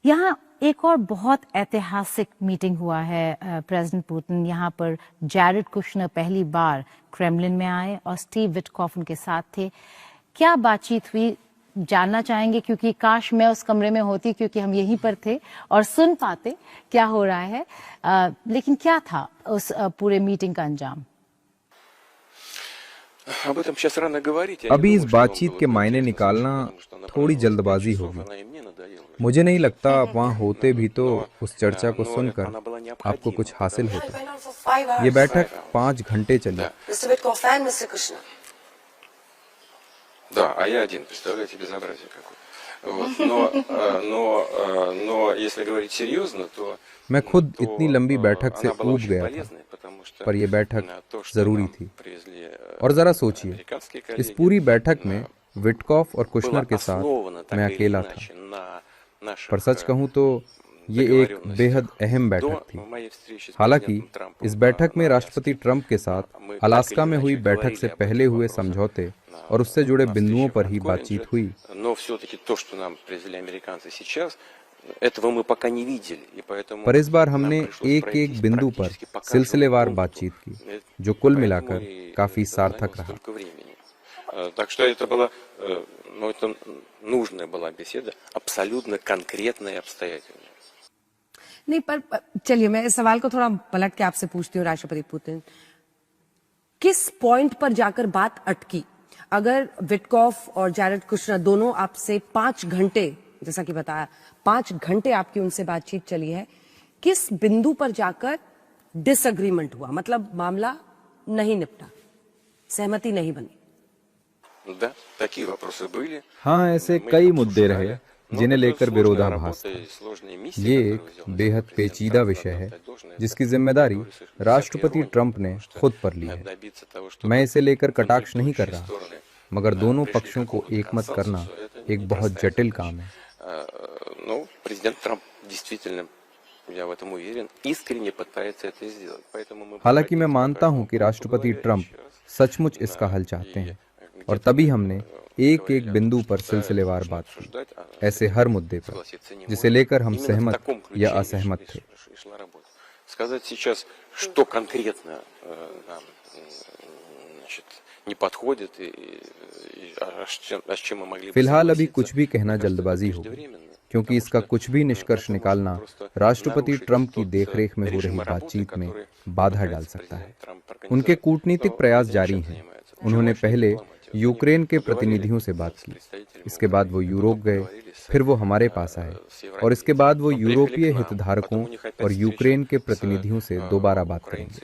यहाँ एक और बहुत ऐतिहासिक मीटिंग हुआ है। प्रेसिडेंट पुतिन यहाँ पर जैरेड कुशनर पहली बार क्रेमलिन में आए और स्टीव विटकॉफ उनके साथ थे। क्या बातचीत हुई जानना चाहेंगे, क्योंकि काश मैं उस कमरे में होती, क्योंकि हम यहीं पर थे और सुन पाते क्या हो रहा है। लेकिन क्या था उस पूरे मीटिंग का अंजाम? अभी इस बातचीत के मायने निकालना थोड़ी जल्दबाजी होगी। मुझे नहीं लगता आप वहाँ होते भी तो उस चर्चा को सुनकर आपको कुछ हासिल होता। ये बैठक 5 घंटे चली। मैं खुद इतनी लंबी बैठक से ऊब गया था, पर यह बैठक जरूरी थी। और जरा सोचिए, इस पूरी बैठक में विटकॉफ और कुशनर के साथ मैं अकेला था। पर सच कहूं तो ये एक बेहद अहम बैठक थी। हालांकि इस बैठक में राष्ट्रपति ट्रंप के साथ अलास्का में हुई बैठक से पहले हुए समझौते और उससे जुड़े बिंदुओं पर ही बातचीत हुई। पर इस बार हमने एक एक बिंदु पर सिलसिलेवार बातचीत की, जो कुल मिलाकर काफी सार्थक रहा। नहीं, पर चलिए मैं इस सवाल को थोड़ा पलट के आपसे पूछती हूँ। राष्ट्रपति पुतिन, किस पॉइंट पर जाकर बात अटकी? अगर विटकॉफ और जैरेड कुशनर दोनों आपसे 5 घंटे, जैसा कि बताया 5 घंटे आपकी उनसे बातचीत चली है, किस बिंदु पर जाकर डिसएग्रीमेंट हुआ? मतलब मामला नहीं निपटा, सहमति नहीं बनी? हाँ, ऐसे कई मुद्दे रहे जिन्हें लेकर विरोधाभास था। ये एक बेहद पेचीदा विषय है जिसकी जिम्मेदारी राष्ट्रपति ट्रंप ने खुद पर ली है। मैं इसे लेकर कटाक्ष नहीं कर रहा, मगर दोनों पक्षों को एकमत करना एक बहुत जटिल काम है। हालांकि मैं मानता हूं कि राष्ट्रपति ट्रंप सचमुच इसका हल चाहते हैं, और तभी हमने एक एक बिंदु पर सिलसिलेवार बात की, ऐसे हर मुद्दे पर जिसे लेकर हम सहमत या असहमत थे। फिलहाल अभी कुछ भी कहना जल्दबाजी होगी, क्योंकि इसका कुछ भी निष्कर्ष निकालना राष्ट्रपति ट्रंप की देखरेख में हो रही बातचीत में बाधा डाल सकता है। उनके कूटनीतिक प्रयास जारी हैं। उन्होंने पहले यूक्रेन के प्रतिनिधियों से बात की, इसके बाद वो यूरोप गए, फिर वो हमारे पास आए, और इसके बाद वो यूरोपीय हितधारकों और यूक्रेन के प्रतिनिधियों से दोबारा बात करेंगे।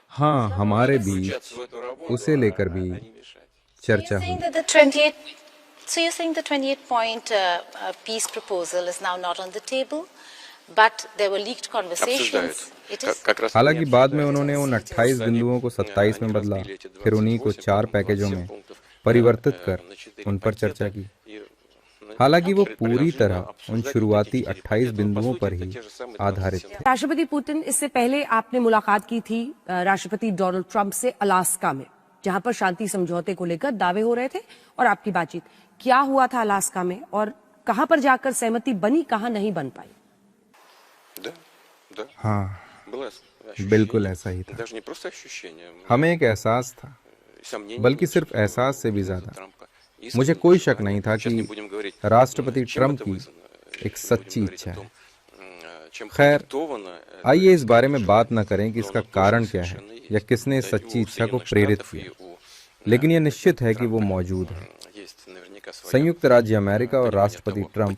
हाँ, हमारे बीच उसे लेकर भी चर्चा हुई। So you're saying the 28-point peace proposal is now not on the table, but there were leaked conversations. हालांकि बाद में उन्होंने उन 28 बिंदुओं को 27 में बदला, फिर उन्हीं को 4 पैकेजों में परिवर्तित कर उन पर चर्चा की। हालांकि वो पूरी तरह उन शुरुआती 28 बिंदुओं पर ही आधारित थे। राष्ट्रपति पुतिन, इससे पहले आपने मुलाकात की थी राष्ट्रपति डोनाल्ड ट्रंप से अलास्का में, जहां पर शांति समझौते को लेकर दावे हो रहे थे, और आपकी बातचीत क्या हुआ था अलास्का में, और कहां पर जाकर सहमति बनी, कहां नहीं बन पाई? हाँ, बिल्कुल ऐसा ही था। हमें एक एहसास था, बल्कि सिर्फ एहसास से भी ज्यादा मुझे कोई शक नहीं था कि राष्ट्रपति ट्रंप की एक सच्ची इच्छा है। खैर, आइए इस बारे में बात न करें कि इसका कारण क्या है या किसने इस सच्ची इच्छा को प्रेरित किया, लेकिन यह निश्चित है कि वो मौजूद है। संयुक्त राज्य अमेरिका और राष्ट्रपति ट्रंप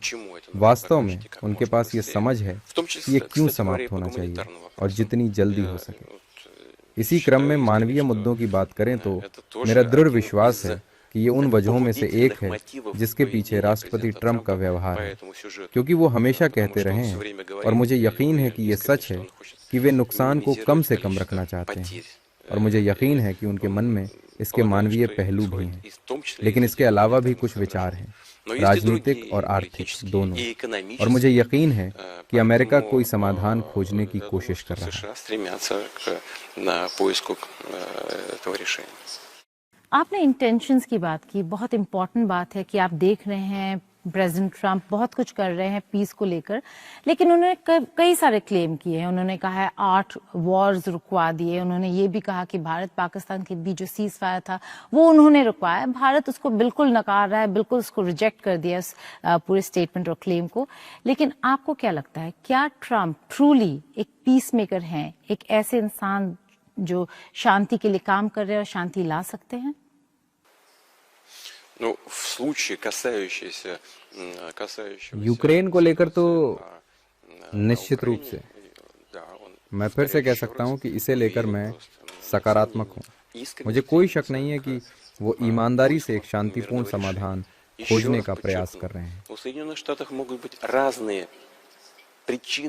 वास्तव में, उनके पास ये समझ है कि ये क्यों समाप्त होना चाहिए और जितनी जल्दी हो सके। इसी क्रम में मानवीय मुद्दों की बात करें तो मेरा दृढ़ विश्वास है कि ये उन वजहों में से एक है जिसके पीछे राष्ट्रपति ट्रंप का व्यवहार है, क्योंकि वो हमेशा कहते रहे हैं, और मुझे यकीन है कि ये सच है, कि वे नुकसान को कम से कम रखना चाहते हैं, और मुझे यकीन है कि उनके मन में इसके मानवीय पहलू भी हैं, लेकिन इसके अलावा भी कुछ विचार हैं, राजनीतिक और आर्थिक दोनों, और मुझे यकीन है कि अमेरिका कोई समाधान खोजने की कोशिश कर रहा है। आपने इंटेंशंस की बात की, बहुत इंपॉर्टेंट बात है कि आप देख रहे हैं प्रेसिडेंट ट्रंप बहुत कुछ कर रहे हैं पीस को लेकर, लेकिन उन्होंने कई सारे क्लेम किए हैं। उन्होंने कहा है 8 वॉर्स रुकवा दिए। उन्होंने ये भी कहा कि भारत पाकिस्तान के बीच जो सीज फायर था वो उन्होंने रुकवाया। भारत उसको बिल्कुल नकार रहा है, बिल्कुल उसको रिजेक्ट कर दिया उस पूरे स्टेटमेंट और क्लेम को। लेकिन आपको क्या लगता है, क्या ट्रंप ट्रूली एक पीस मेकर हैं, एक ऐसे इंसान जो शांति के लिए काम कर रहे हैं और शांति ला सकते हैं? यूक्रेन को लेकर तो निश्चित रूप से मैं फिर से कह सकता हूं कि इसे लेकर मैं सकारात्मक हूं। मुझे कोई शक नहीं है कि वो ईमानदारी से एक शांतिपूर्ण समाधान खोजने का प्रयास कर रहे हैं।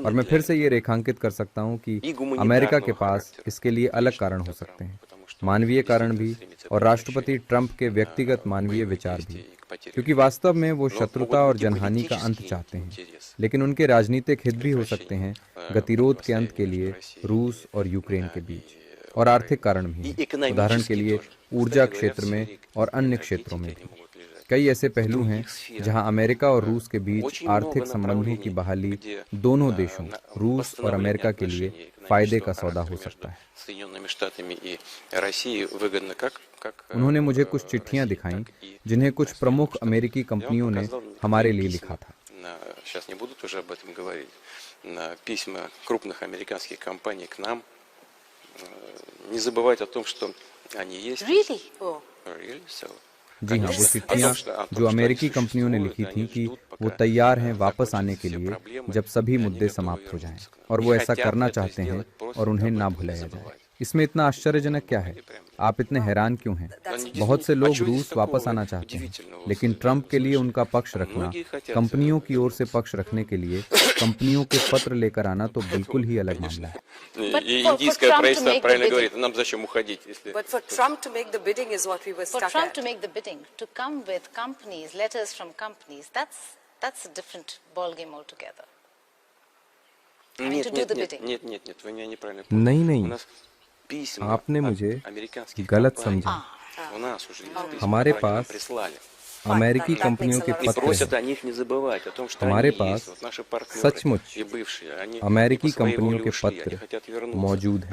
और मैं फिर से ये रेखांकित कर सकता हूं कि अमेरिका के पास इसके लिए अलग कारण हो सकते हैं, मानवीय कारण भी और राष्ट्रपति ट्रंप के व्यक्तिगत मानवीय विचार भी, क्योंकि वास्तव में वो शत्रुता और जनहानि का अंत चाहते हैं। लेकिन उनके राजनीतिक हित भी हो सकते हैं गतिरोध के अंत के लिए रूस और यूक्रेन के बीच, और आर्थिक कारण भी हैं। उदाहरण के लिए ऊर्जा क्षेत्र में और अन्य क्षेत्रों में भी कई ऐसे पहलू हैं जहां अमेरिका और रूस के बीच आर्थिक संबंधों की बहाली दोनों देशों रूस और अमेरिका के लिए फायदे का सौदा हो सकता है। उन्होंने मुझे कुछ चिट्ठियां दिखाईं जिन्हें कुछ प्रमुख अमेरिकी कंपनियों ने हमारे लिए लिखा था। जी हाँ, वो चिट्ठियाँ जो अमेरिकी कंपनियों ने लिखी थी कि वो तैयार हैं वापस आने के लिए जब सभी मुद्दे समाप्त हो जाएं, और वो ऐसा करना चाहते हैं और उन्हें ना भुलाया जाए। इसमें इतना आश्चर्यजनक क्या है? आप इतने हैरान क्यों हैं? बहुत से लोग रूस वापस आना चाहते हैं, लेकिन ट्रंप के लिए उनका पक्ष रखना, कंपनियों की ओर से पक्ष रखने के लिए कंपनियों के पत्र लेकर आना तो बिल्कुल ही अलग मामला है। But for Trump to make the bidding is what we were stuck at. For Trump to make the bidding, to come with companies, letters from companies, that's a different ball game altogether. I mean, to do the bidding. नहीं, आपने मुझे गलत समझा। हमारे पास अमेरिकी कंपनियों के पत्र हैं। हमारे पास सचमुच अमेरिकी कंपनियों के पत्र मौजूद हैं।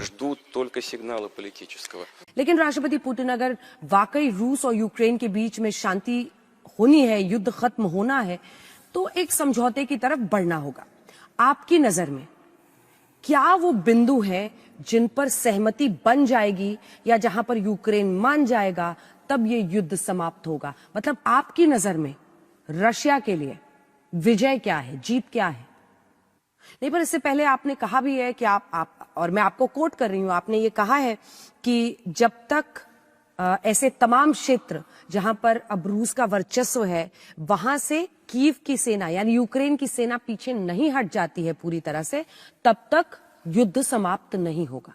लेकिन राष्ट्रपति पुतिन, अगर वाकई रूस और यूक्रेन के बीच में शांति होनी है, युद्ध खत्म होना है, तो एक समझौते की तरफ बढ़ना होगा। आपकी नजर में क्या वो बिंदु है जिन पर सहमति बन जाएगी, या जहां पर यूक्रेन मान जाएगा तब ये युद्ध समाप्त होगा? मतलब आपकी नजर में रशिया के लिए विजय क्या है, जीत क्या है? नहीं, पर इससे पहले आपने कहा भी है कि आप और मैं आपको कोट कर रही हूं, आपने ये कहा है कि जब तक ऐसे तमाम क्षेत्र जहां पर अब रूस का वर्चस्व है, वहां से कीव की सेना यानी यूक्रेन की सेना पीछे नहीं हट जाती है पूरी तरह से, तब तक युद्ध समाप्त नहीं होगा।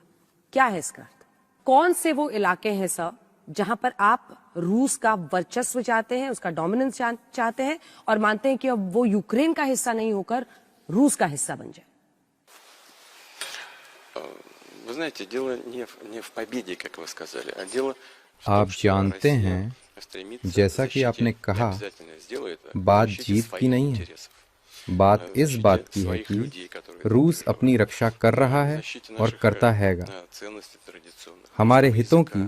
क्या है इसका अर्थ? कौन से वो इलाके हैं सर जहां पर आप रूस का वर्चस्व चाहते हैं, उसका डोमिनेंस चाहते हैं, और मानते हैं कि अब वो यूक्रेन का हिस्सा नहीं होकर रूस का हिस्सा बन जाए? आप जानते हैं, जैसा कि आपने कहा, बात जीत की नहीं है। बात इस बात की है कि रूस अपनी रक्षा कर रहा है और करता हैगा। हमारे हितों की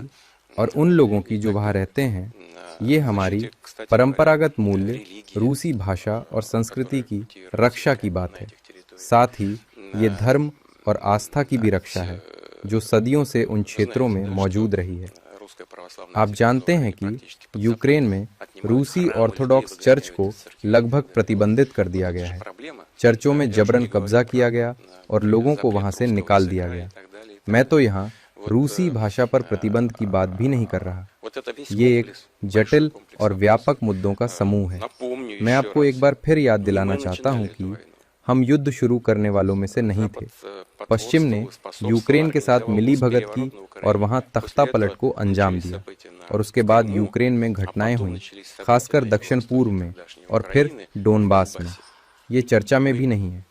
और उन लोगों की जो वहाँ रहते हैं, ये हमारी परंपरागत मूल्य, रूसी भाषा और संस्कृति की रक्षा की बात है। साथ ही ये धर्म और आस्था की भी रक्षा है जो सदियों से उन क्षेत्रों में मौजूद रही है। आप जानते हैं कि यूक्रेन में रूसी ऑर्थोडॉक्स चर्च को लगभग प्रतिबंधित कर दिया गया है। चर्चों में जबरन कब्जा किया गया और लोगों को वहां से निकाल दिया गया। मैं तो यहाँ रूसी भाषा पर प्रतिबंध की बात भी नहीं कर रहा। ये एक जटिल और व्यापक मुद्दों का समूह है। मैं आपको एक बार फिर याद दिलाना चाहता हूँ कि हम युद्ध शुरू करने वालों में से नहीं थे। पश्चिम ने यूक्रेन के साथ मिली भगत की और वहां तख्ता पलट को अंजाम दिया, और उसके बाद यूक्रेन में घटनाएं हुई, खासकर दक्षिण पूर्व में और फिर डोनबास में। ये चर्चा में भी नहीं है।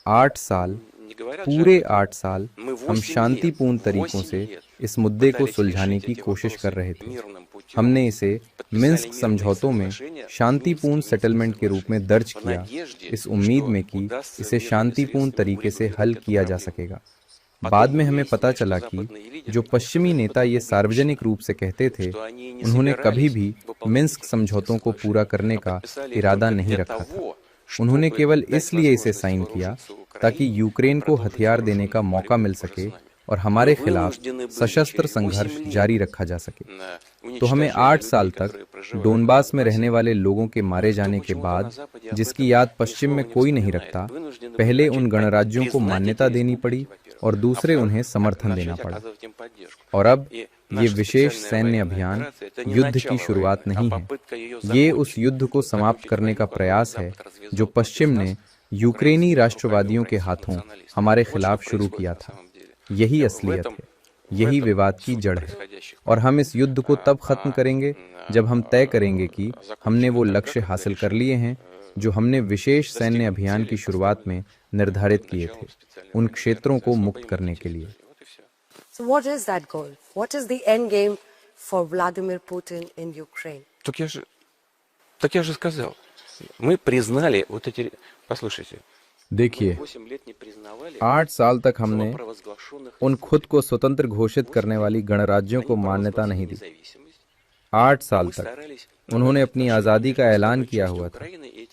8 साल पूरे 8 साल हम शांतिपूर्ण तरीकों से इस मुद्दे को सुलझाने की कोशिश कर रहे थे। हमने इसे मिन्स्क समझौतों में शांतिपूर्ण सेटलमेंट के रूप में दर्ज किया, इस उम्मीद में कि इसे शांतिपूर्ण तरीके से हल किया जा सकेगा। बाद में हमें पता चला कि जो पश्चिमी नेता ये सार्वजनिक रूप से कहते थे, उन्होंने कभी भी मिन्स्क समझौतों को पूरा करने का इरादा नहीं रखा था। उन्होंने केवल इसलिए इसे साइन किया ताकि यूक्रेन को हथियार देने का मौका मिल सके और हमारे खिलाफ सशस्त्र संघर्ष जारी रखा जा सके। तो हमें 8 साल तक डोनबास में रहने वाले लोगों के मारे जाने के बाद, जिसकी याद पश्चिम में कोई नहीं रखता, पहले उन गणराज्यों को मान्यता देनी पड़ी और दूसरे उन्हें समर्थन देना पड़ा। और अब ये विशेष सैन्य अभियान युद्ध की शुरुआत नहीं है, ये उस युद्ध को समाप्त करने का प्रयास है जो पश्चिम ने यूक्रेनी राष्ट्रवादियों के हाथों हमारे खिलाफ शुरू किया था। यही असलियत है, यही विवाद की जड़ है। और हम इस युद्ध को तब खत्म करेंगे जब हम तय करेंगे कि हमने वो लक्ष्य हासिल कर लिए हैं जो हमने विशेष सैन्य अभियान की शुरुआत में निर्धारित किए थे, उन क्षेत्रों को मुक्त करने के लिए। So what is that goal? What is the end game for Vladimir Putin in Ukraine? Так я же сказал. Мы признали вот эти... Послушайте. देखिए, 8 साल तक हमने उन खुद को स्वतंत्र घोषित करने वाली गणराज्यों को मान्यता नहीं दी। 8 साल तक उन्होंने अपनी आज़ादी का ऐलान किया हुआ था।